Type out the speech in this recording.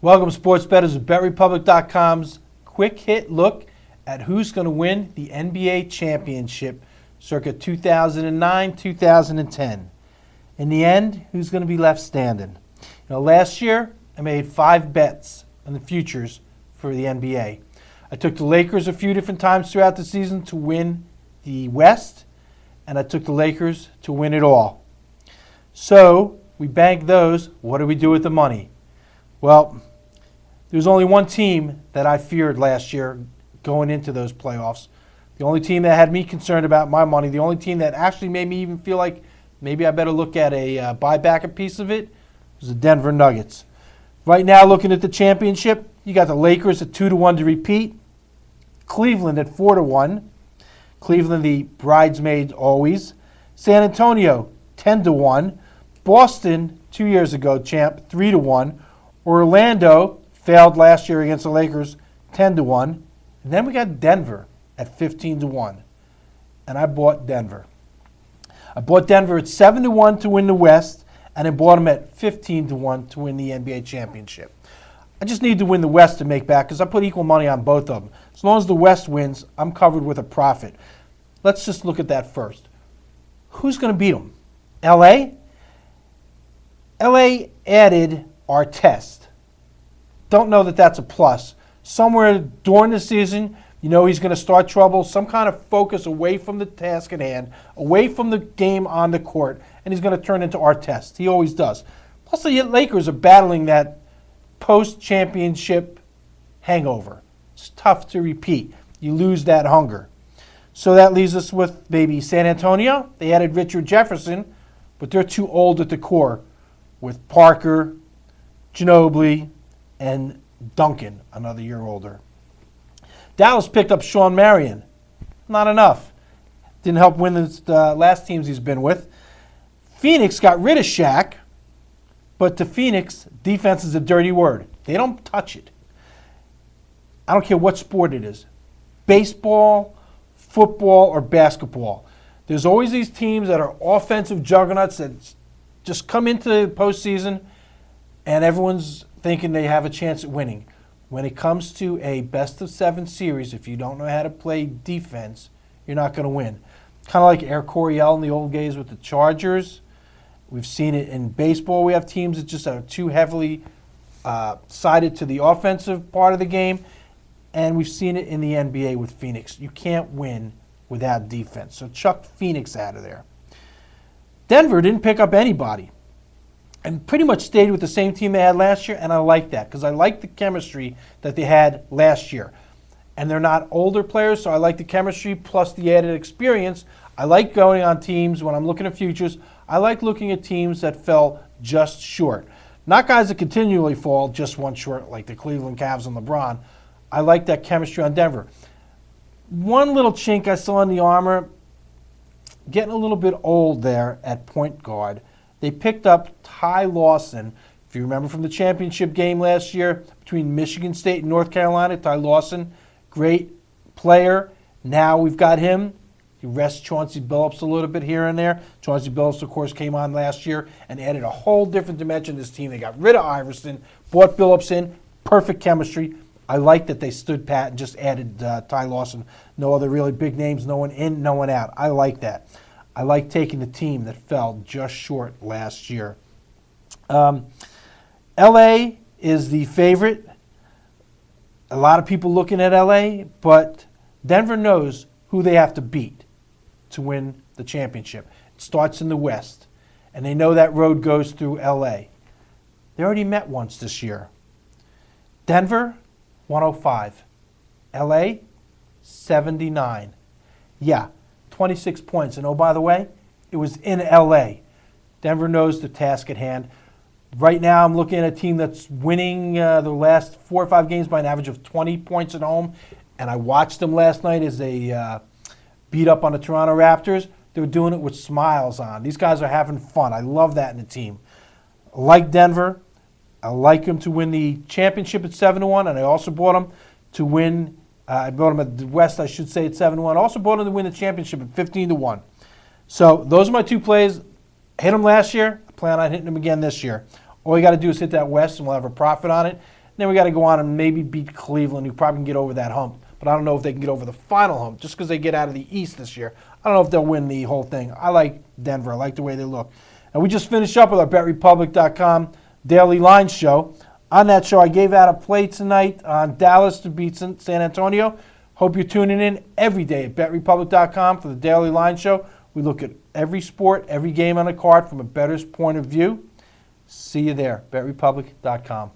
Welcome, sports bettors, to BetRepublic.com's quick hit look at who's going to win the NBA championship circa 2009-2010. In the end, who's going to be left standing? Last year, I made 5 bets on the futures for the NBA. I took the Lakers a few different times throughout the season to win the West, and I took the Lakers to win it all. So, we banked those. What do we do with the money? Well, there's only one team that I feared last year going into those playoffs. The only team that had me concerned about my money, the only team that actually made me even feel like maybe I better look at buy back a piece of it, was the Denver Nuggets. Right now, looking at the championship, you got the Lakers at 2-1 to repeat, Cleveland at 4-1, Cleveland the bridesmaids always, San Antonio 10-1, Boston 2 years ago champ 3-1, Orlando failed last year against the Lakers 10-1, and then we got Denver at 15-1, and I bought Denver. I bought Denver at 7-1 to win the West, and I bought them at 15-1 to win the NBA championship. I just need to win the West to make back because I put equal money on both of them. As long as the West wins, I'm covered with a profit. Let's just look at that first. Who's going to beat them? LA? LA added Artest. Don't know that that's a plus. Somewhere during the season, he's going to start trouble, some kind of focus away from the task at hand, away from the game on the court, and he's going to turn into Artest. He always does. Plus, the Lakers are battling that post-championship hangover. It's tough to repeat. You lose that hunger. So that leaves us with maybe San Antonio. They added Richard Jefferson, but they're too old at the core with Parker, Ginobili, and Duncan, another year older. Dallas picked up Sean Marion. Not enough. Didn't help win the last teams he's been with. Phoenix got rid of Shaq, but to Phoenix, defense is a dirty word. They don't touch it. I don't care what sport it is. Baseball, football, or basketball. There's always these teams that are offensive juggernauts that just come into the postseason and everyone's thinking they have a chance at winning. When it comes to a best-of-7 series, if you don't know how to play defense, you're not going to win. Kind of like Air Coryell in the old days with the Chargers. We've seen it in baseball. We have teams that just are too heavily sided to the offensive part of the game. And we've seen it in the NBA with Phoenix. You can't win without defense. So chuck Phoenix out of there. Denver didn't pick up anybody and pretty much stayed with the same team they had last year, and I like that because I like the chemistry that they had last year. And they're not older players, so I like the chemistry plus the added experience. I like going on teams when I'm looking at futures. I like looking at teams that fell just short. Not guys that continually fall just one short like the Cleveland Cavs and LeBron. I like that chemistry on Denver. One little chink I saw in the armor, getting a little bit old there at point guard. They picked up Ty Lawson. If you remember from the championship game last year between Michigan State and North Carolina, Ty Lawson, great player. Now we've got him. He rests Chauncey Billups a little bit here and there. Chauncey Billups, of course, came on last year and added a whole different dimension to this team. They got rid of Iverson, brought Billups in, perfect chemistry. I like that they stood pat and just added Ty Lawson. No other really big names, no one in, no one out. I like that. I like taking the team that fell just short last year. L.A. is the favorite. A lot of people looking at L.A., but Denver knows who they have to beat to win the championship. It starts in the West, and they know that road goes through L.A. They already met once this year. Denver, 105. L.A., 79. Yeah. 26 points. And oh, by the way, it was in L.A. Denver knows the task at hand. Right now, I'm looking at a team that's winning the last 4 or 5 games by an average of 20 points at home. And I watched them last night as they beat up on the Toronto Raptors. They were doing it with smiles on. These guys are having fun. I love that in the team. I like Denver. I like them to win the championship at 7-1, and I also bought them to win. I bought them at the West, I should say, at 7-1. Also bought them to win the championship at 15-1. So those are my 2 plays. Hit them last year. I plan on hitting them again this year. All you got to do is hit that West, and we'll have a profit on it. Then we got to go on and maybe beat Cleveland, who probably can get over that hump. But I don't know if they can get over the final hump just because they get out of the East this year. I don't know if they'll win the whole thing. I like Denver. I like the way they look. And we just finished up with our BetRepublic.com Daily Line show. On that show, I gave out a play tonight on Dallas to beat San Antonio. Hope you're tuning in every day at BetRepublic.com for the Daily Line show. We look at every sport, every game on the card from a bettor's point of view. See you there, BetRepublic.com.